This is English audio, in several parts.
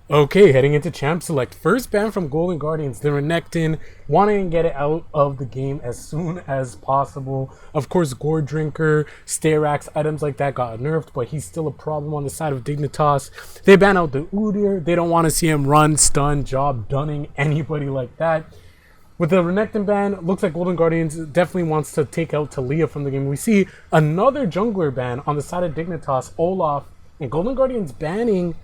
Okay, heading into Champ Select. First ban from Golden Guardians. The Renekton, wanting to get it out of the game as soon as possible. Of course, Gore Drinker, Starax, items like that got nerfed, but he's still a problem on the side of Dignitas. They ban out the Udyr. They don't want to see him run, stun, job, dunning, anybody like that. With the Renekton ban, looks like Golden Guardians definitely wants to take out Talia from the game. We see another jungler ban on the side of Dignitas, Olaf, and Golden Guardians banning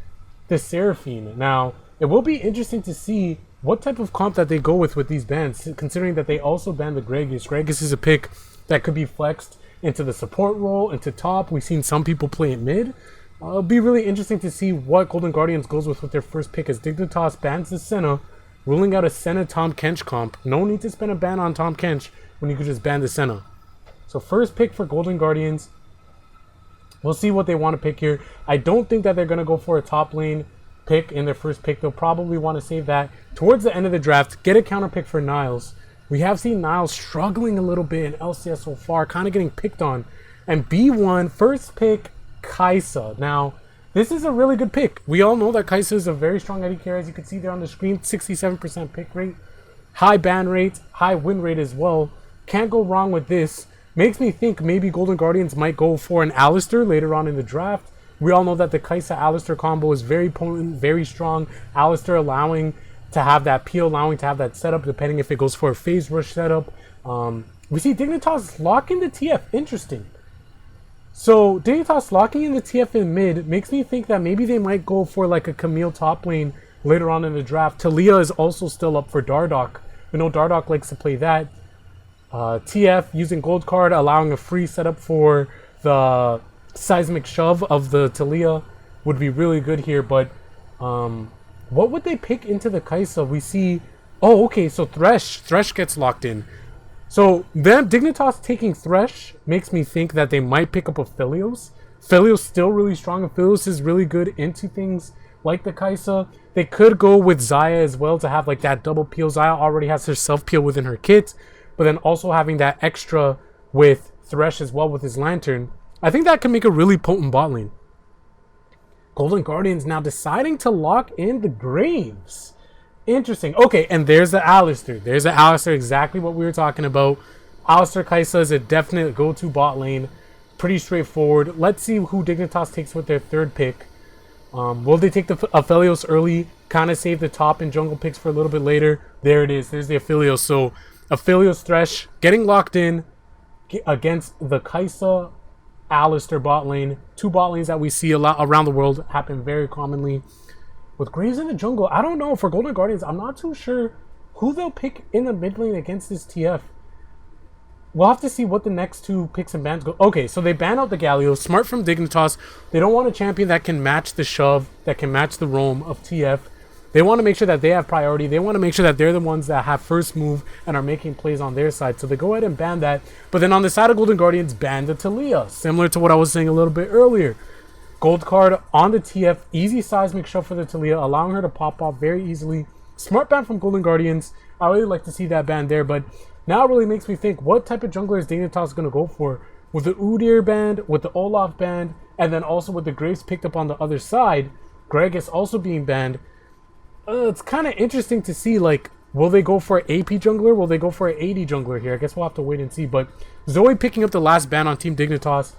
the Seraphine. Now, it will be interesting to see what type of comp that they go with these bans, considering that they also banned the Gragas. Gragas is a pick that could be flexed into the support role, into top. We've seen some people play it mid. It'll be really interesting to see what Golden Guardians goes with their first pick, as Dignitas bans the Senna, ruling out a Senna Tom Kench comp. No need to spend a ban on Tom Kench when you could just ban the Senna. So first pick for Golden Guardians. We'll see what they want to pick here. I don't think that they're going to go for a top lane pick in their first pick. They'll probably want to save that towards the end of the draft. Get a counter pick for Niles. We have seen Niles struggling a little bit in LCS so far, kind of getting picked on. And B1, first pick, Kai'Sa. Now, this is a really good pick. We all know that Kai'Sa is a very strong AD carry. As you can see there on the screen, 67% pick rate. High ban rate, high win rate as well. Can't go wrong with this. Makes me think maybe Golden Guardians might go for an Alistar later on in the draft. We all know that the Kai'Sa Alistar combo is very potent, very strong. Alistar allowing to have that peel, allowing to have that setup, depending if it goes for a phase rush setup. We see Dignitas locking the TF. Interesting. So Dignitas locking in the TF in mid makes me think that maybe they might go for like a Camille top lane later on in the draft. Talia is also still up for Dardoch. We know Dardoch likes to play that. TF using gold card, allowing a free setup for the seismic shove of the Talia would be really good here. But what would they pick into the Kai'Sa? We see, oh, okay, so Thresh gets locked in. So them Dignitas taking Thresh makes me think that they might pick up a Philios. Philios still really strong. Philios is really good into things like the Kai'Sa. They could go with Xayah as well to have like that double peel. Xayah already has her self peel within her kit, but then also having that extra with Thresh as well with his Lantern. I think that can make a really potent bot lane. Golden Guardians now deciding to lock in the Graves. Interesting. Okay, and there's the Alistar. There's the Alistar, exactly what we were talking about. Alistar Kai'Sa is a definite go-to bot lane. Pretty straightforward. Let's see who Dignitas takes with their third pick. Will they take the Aphelios early? Kind of save the top and jungle picks for a little bit later. There it is. There's the Aphelios. So Aphelios Thresh getting locked in against the Kai'Sa Alistar bot lane. Two bot lanes that we see a lot around the world, happen very commonly. With Graves in the jungle, I don't know. For Golden Guardians, I'm not too sure who they'll pick in the mid lane against this TF. We'll have to see what the next two picks and bans go. Okay, so they ban out the Galio. Smart from Dignitas. They don't want a champion that can match the shove, that can match the roam of TF. They want to make sure that they have priority. They want to make sure that they're the ones that have first move and are making plays on their side. So they go ahead and ban that. But then on the side of Golden Guardians, ban the Talia. Similar to what I was saying a little bit earlier. Gold card on the TF. Easy seismic shove for the Talia, allowing her to pop off very easily. Smart ban from Golden Guardians. I really like to see that ban there. But now it really makes me think, what type of jungler is Dignitas going to go for? With the Udyr band, with the Olaf band, and then also with the Graves picked up on the other side. Gragas also being banned. It's kind of interesting to see, like, will they go for an AP jungler? Will they go for an AD jungler here? I guess we'll have to wait and see. But Zoe picking up the last ban on Team Dignitas.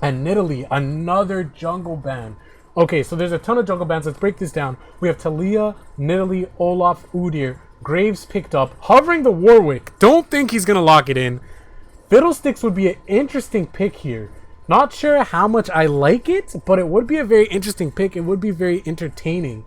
And Nidalee, another jungle ban. Okay, so there's a ton of jungle bans. Let's break this down. We have Talia, Nidalee, Olaf, Udyr. Graves picked up. Hovering the Warwick. Don't think he's going to lock it in. Fiddlesticks would be an interesting pick here. Not sure how much I like it, but it would be a very interesting pick. It would be very entertaining.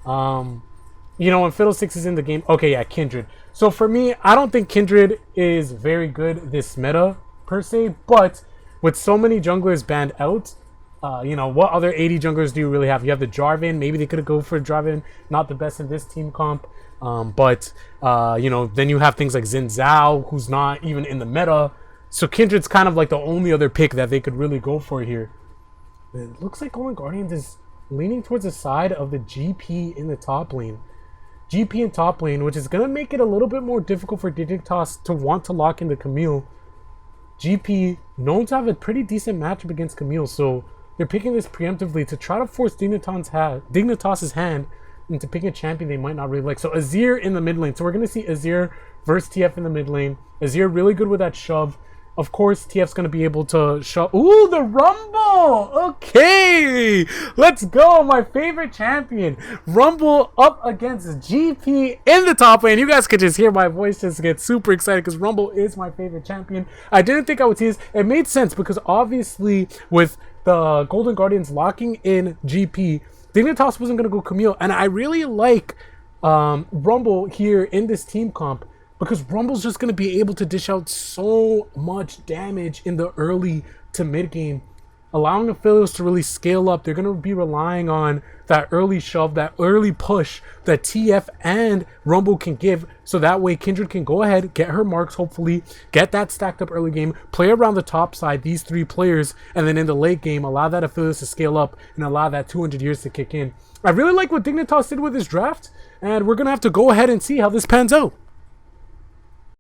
You know, when Fiddlesticks is in the game. Okay, yeah, Kindred. So for me, I don't think Kindred is very good this meta, per se. But with so many junglers banned out, you know, what other AD junglers do you really have? You have the Jarvan. Maybe they could go for Jarvan. Not the best in this team comp. You know, then you have things like Xin Zhao, who's not even in the meta. So Kindred's kind of like the only other pick that they could really go for here. It looks like Golden Guardians is leaning towards the side of the GP in the top lane. GP in top lane, which is going to make it a little bit more difficult for Dignitas to want to lock into Camille. GP known to have a pretty decent matchup against Camille, so they're picking this preemptively to try to force Dignitas's hand into picking a champion they might not really like. So Azir in the mid lane. So we're going to see Azir versus TF in the mid lane. Azir really good with that shove. Of course, TF's going to be able to shove. Ooh, the Rumble! Okay! Let's go! My favorite champion. Rumble up against GP in the top lane. You guys could just hear my voice just get super excited because Rumble is my favorite champion. I didn't think I would see this. It made sense because obviously with the Golden Guardians locking in GP, Dignitas wasn't going to go Camille. And I really like Rumble here in this team comp, because Rumble's just going to be able to dish out so much damage in the early to mid game, allowing affiliates to really scale up. They're going to be relying on that early shove, that early push that TF and Rumble can give, so that way Kindred can go ahead, get her marks, hopefully, get that stacked up early game, play around the top side, these three players, and then in the late game, allow that affiliates to scale up and allow that 200 years to kick in. I really like what Dignitas did with his draft, and we're going to have to go ahead and see how this pans out.